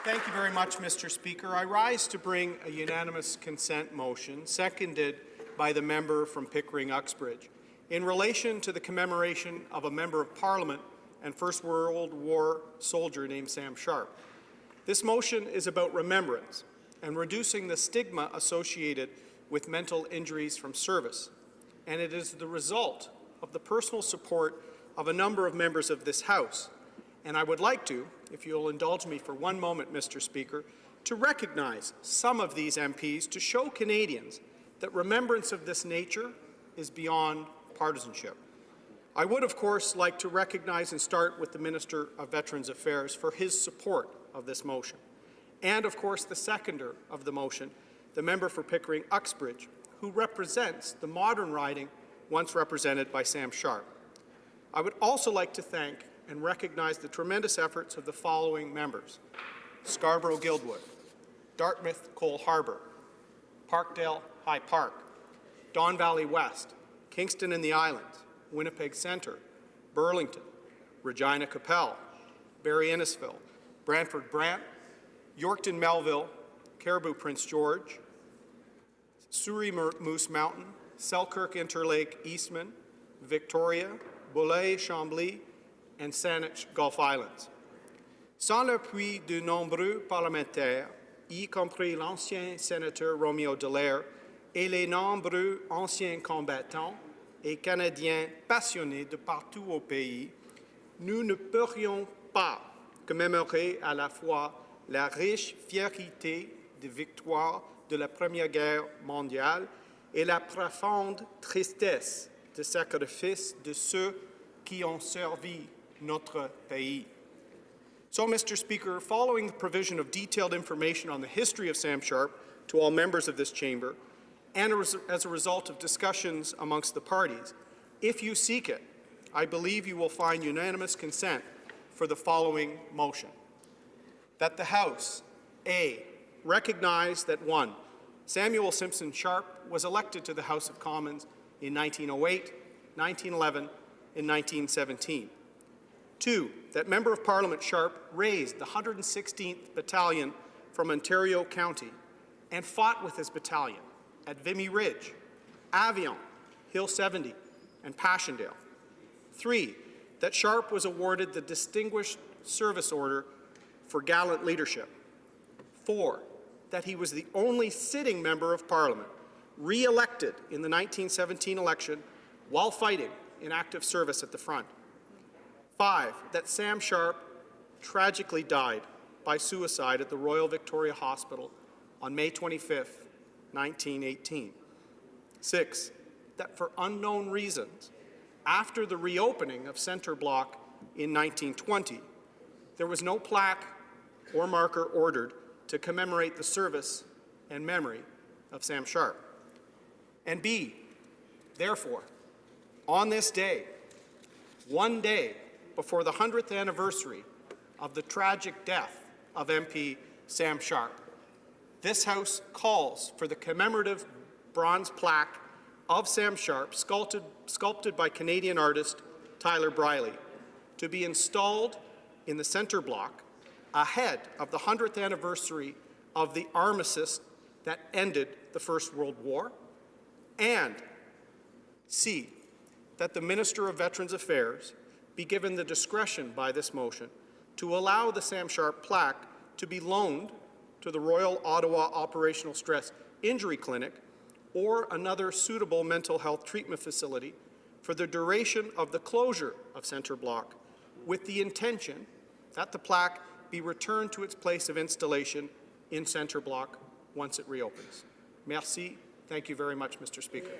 Thank you very much, Mr. Speaker. I rise to bring a unanimous consent motion, seconded by the member from Pickering-Uxbridge, in relation to the commemoration of a Member of Parliament and First World War soldier named Sam Sharpe. This motion is about remembrance and reducing the stigma associated with mental injuries from service, and it is the result of the personal support of a number of members of this House. And I would like to, if you'll indulge me for one moment, Mr. Speaker, to recognize some of these MPs to show Canadians that remembrance of this nature is beyond partisanship. I would, of course, like to recognize and start with the Minister of Veterans Affairs for his support of this motion, and, of course, the seconder of the motion, the member for Pickering-Uxbridge, who represents the modern riding once represented by Sam Sharpe. I would also like to thank and recognize the tremendous efforts of the following members: Scarborough-Guildwood, Dartmouth-Cole Harbour, Parkdale High Park, Don Valley West, Kingston and the Islands, Winnipeg Centre, Burlington, Regina Capel, Barrie Innisfil, Brantford Brant, Yorkton Melville, Caribou Prince George, Surrey Moose Mountain, Selkirk Interlake Eastman, Victoria, Boulay Chambly, and Saanich Gulf Islands. Sans l'appui de nombreux parlementaires, y compris l'ancien sénateur Roméo Dallaire et les nombreux anciens combattants et Canadiens passionnés de partout au pays, nous ne pourrions pas commémorer à la fois la riche fierté des victoires de la Première Guerre mondiale et la profonde tristesse des sacrifices de ceux qui ont servi notre pays. So, Mr. Speaker, following the provision of detailed information on the history of Sam Sharpe to all members of this chamber, and as a result of discussions amongst the parties, if you seek it, I believe you will find unanimous consent for the following motion: that the House, A, recognize that 1. Samuel Simpson Sharpe was elected to the House of Commons in 1908, 1911, and 1917. 2, that Member of Parliament Sharpe raised the 116th Battalion from Ontario County and fought with his battalion at Vimy Ridge, Avion, Hill 70, and Passchendaele. 3, that Sharpe was awarded the Distinguished Service Order for gallant leadership. 4, that he was the only sitting Member of Parliament re-elected in the 1917 election while fighting in active service at the front. 5, that Sam Sharpe tragically died by suicide at the Royal Victoria Hospital on May 25, 1918. 6, that for unknown reasons, after the reopening of Centre Block in 1920, there was no plaque or marker ordered to commemorate the service and memory of Sam Sharpe. And B, therefore, on this day, one day before the 100th anniversary of the tragic death of MP Sam Sharpe, this House calls for the commemorative bronze plaque of Sam Sharpe, sculpted by Canadian artist Tyler Briley, to be installed in the Centre Block ahead of the 100th anniversary of the armistice that ended the First World War, and C, that the Minister of Veterans Affairs be given the discretion by this motion to allow the Sam Sharpe plaque to be loaned to the Royal Ottawa Operational Stress Injury Clinic or another suitable mental health treatment facility for the duration of the closure of Centre Block, with the intention that the plaque be returned to its place of installation in Centre Block once it reopens. Merci. Thank you very much, Mr. Speaker.